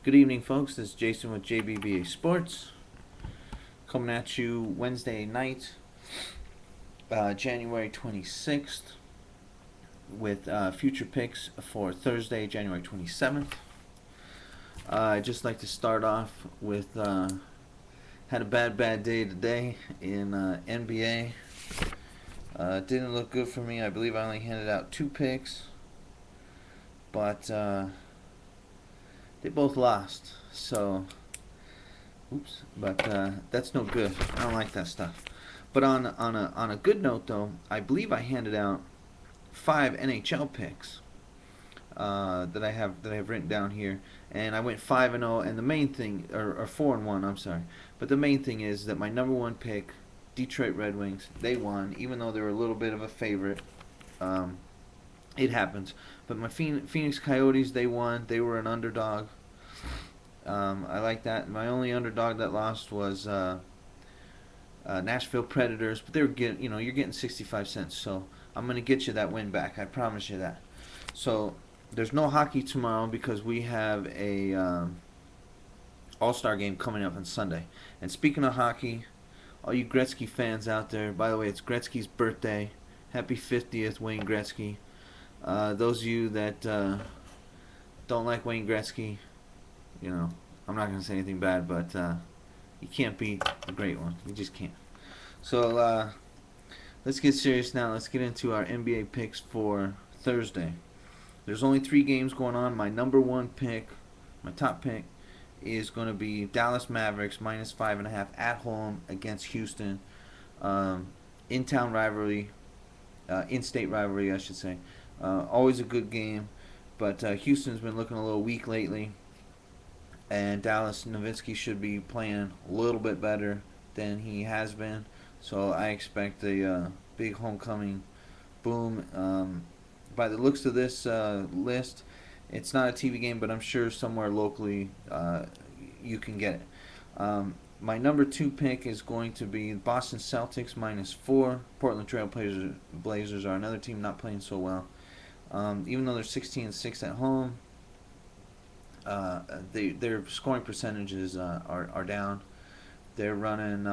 Good evening, folks. This is Jason with JBBA Sports, coming at you Wednesday night, January 26th, with future picks for Thursday, January 27th. I'd just like to start off with had a bad day today in NBA. Didn't look good for me. I believe I only handed out 2 picks, but they both lost. So, oops. But that's no good. I don't like that stuff. But on a good note though, I believe I handed out 5 NHL picks that I have written down here, and I went 5-0. And the main thing, or 4-1, I'm sorry. But the main thing is that my number one pick, Detroit Red Wings, they won, even though they were a little bit of a favorite. It happens. But my Phoenix Coyotes, they won. They were an underdog. I like that. My only underdog that lost was Nashville Predators, but they were getting, you're getting 65 cents. So I'm gonna get you that win back. I promise you that. So there's no hockey tomorrow because we have a All-Star game coming up on Sunday. And speaking of hockey, all you Gretzky fans out there, by the way, it's Gretzky's birthday. Happy 50th, Wayne Gretzky. Those of you that don't like Wayne Gretzky, I'm not going to say anything bad, but you can't beat the great one. You just can't. So let's get serious now. Let's get into our NBA picks for Thursday. There's only 3 games going on. My number one pick, my top pick, is going to be Dallas Mavericks -5.5 at home against Houston. In-town rivalry, in-state rivalry, I should say. Always a good game, but Houston's been looking a little weak lately, and Dallas Nowitzki should be playing a little bit better than he has been. So I expect a big homecoming boom. By the looks of this list, it's not a TV game, but I'm sure somewhere locally you can get it. My number 2 pick is going to be Boston Celtics -4. Portland Trail Blazers are another team not playing so well. Even though they're 16-6 at home, their scoring percentages are down. They're running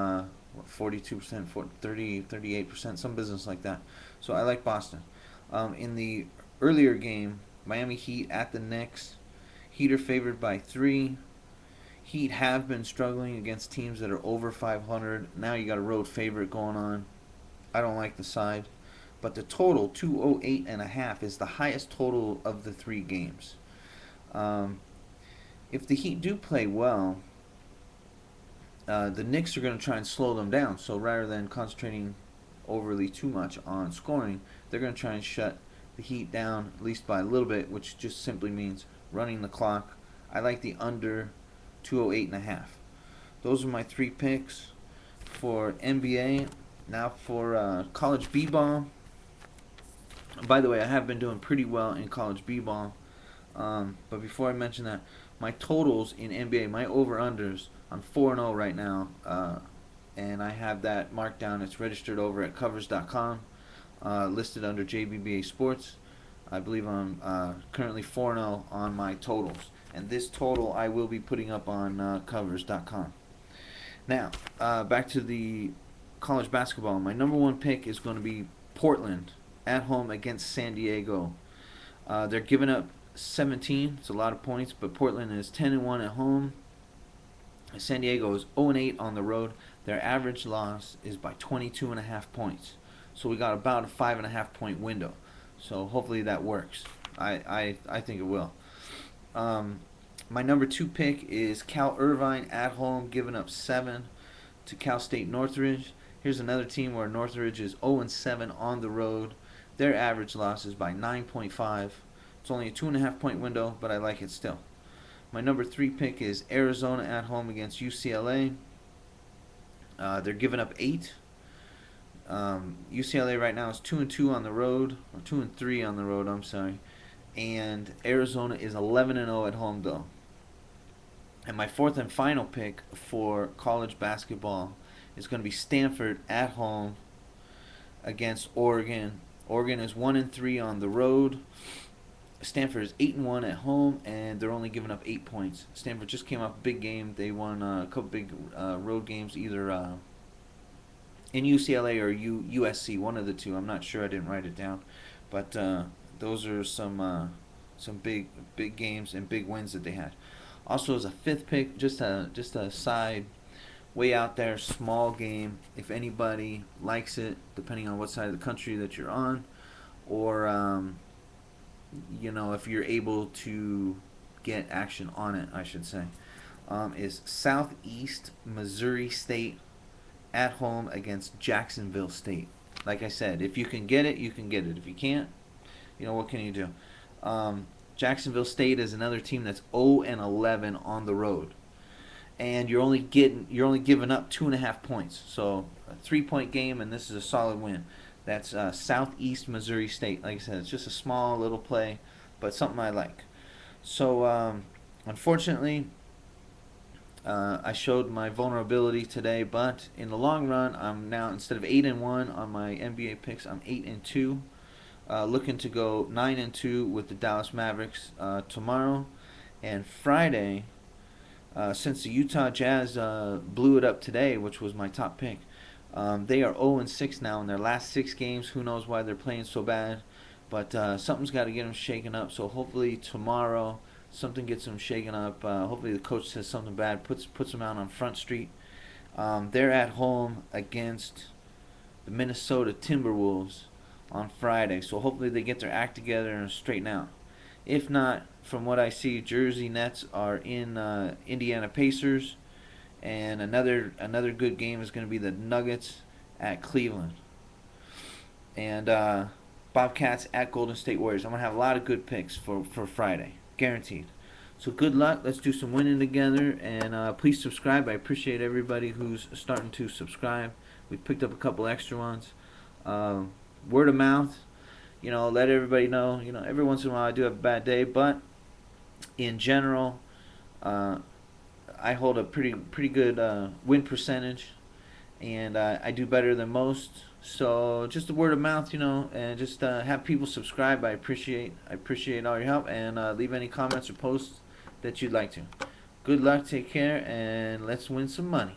42%, 38%, some business like that. So I like Boston. In the earlier game, Miami Heat at the Knicks. Heat are favored by 3. Heat have been struggling against teams that are over 500. Now you got a road favorite going on. I don't like the side. But the total, 208.5, is the highest total of the 3 games. If the Heat do play well, the Knicks are going to try and slow them down. So rather than concentrating overly too much on scoring, they're going to try and shut the Heat down at least by a little bit, which just simply means running the clock. I like the under 208.5. Those are my 3 picks for NBA. Now for college b-ball. By the way, I have been doing pretty well in college b-ball. But before I mention that, my totals in NBA, my over-unders, I'm 4-0 right now. And I have that marked down. It's registered over at covers.com, listed under JBBA Sports. I believe I'm currently 4-0 on my totals. And this total I will be putting up on covers.com. Now, back to the college basketball. My number 1 pick is going to be Portland at home against San Diego. They're giving up 17. It's a lot of points, but Portland is 10-1 at home. San Diego is 0-8 on the road. Their average loss is by 22.5 points. So we got about a 5.5 point window. So hopefully that works. I think it will. My number 2 pick is Cal Irvine at home, giving up 7 to Cal State Northridge. Here's another team where Northridge is 0-7 on the road. Their average loss is by 9.5. It's only a 2.5 point window, but I like it still. My number 3 pick is Arizona at home against UCLA. They're giving up 8. UCLA right now is 2-2 on the road, or 2-3 on the road. I'm sorry, and Arizona is 11-0 at home though. And my 4th and final pick for college basketball is going to be Stanford at home against Oregon. Oregon is 1-3 on the road. Stanford is 8-1 at home, and they're only giving up 8 points. Stanford just came off a big game. They won a couple big road games, either in UCLA or USC, one of the two. I'm not sure. I didn't write it down, but those are some big games and big wins that they had. Also, as a fifth pick, just a side way out there, small game. If anybody likes it, depending on what side of the country that you're on, or if you're able to get action on it, I should say, is Southeast Missouri State at home against Jacksonville State. Like I said, if you can get it, you can get it. If you can't, what can you do? Jacksonville State is another team that's 0-11 on the road, and you're only giving up 2.5 points. So a 3-point game, and this is a solid win. That's Southeast Missouri State. Like I said, it's just a small little play, but something I like. So unfortunately, I showed my vulnerability today, but in the long run, I'm now, instead of 8-1 on my NBA picks, I'm 8-2. Looking to go 9-2 with the Dallas Mavericks tomorrow, and Friday. Since the Utah Jazz blew it up today, which was my top pick, they are 0-6 now in their last 6 games. Who knows why they're playing so bad, but something's got to get them shaken up. So hopefully tomorrow something gets them shaken up. Hopefully the coach says something bad, puts them out on Front Street. They're at home against the Minnesota Timberwolves on Friday, so hopefully they get their act together and straighten out. If not, from what I see, Jersey Nets are in Indiana Pacers, and another good game is going to be the Nuggets at Cleveland, and Bobcats at Golden State Warriors. I'm going to have a lot of good picks for Friday, guaranteed. So good luck. Let's do some winning together, and please subscribe. I appreciate everybody who's starting to subscribe. We picked up a couple extra ones. Word of mouth, let everybody know. Every once in a while I do have a bad day, but in general, I hold a pretty good win percentage, and I do better than most. So just a word of mouth, and just have people subscribe. I appreciate all your help, and leave any comments or posts that you'd like to. Good luck, take care, and let's win some money.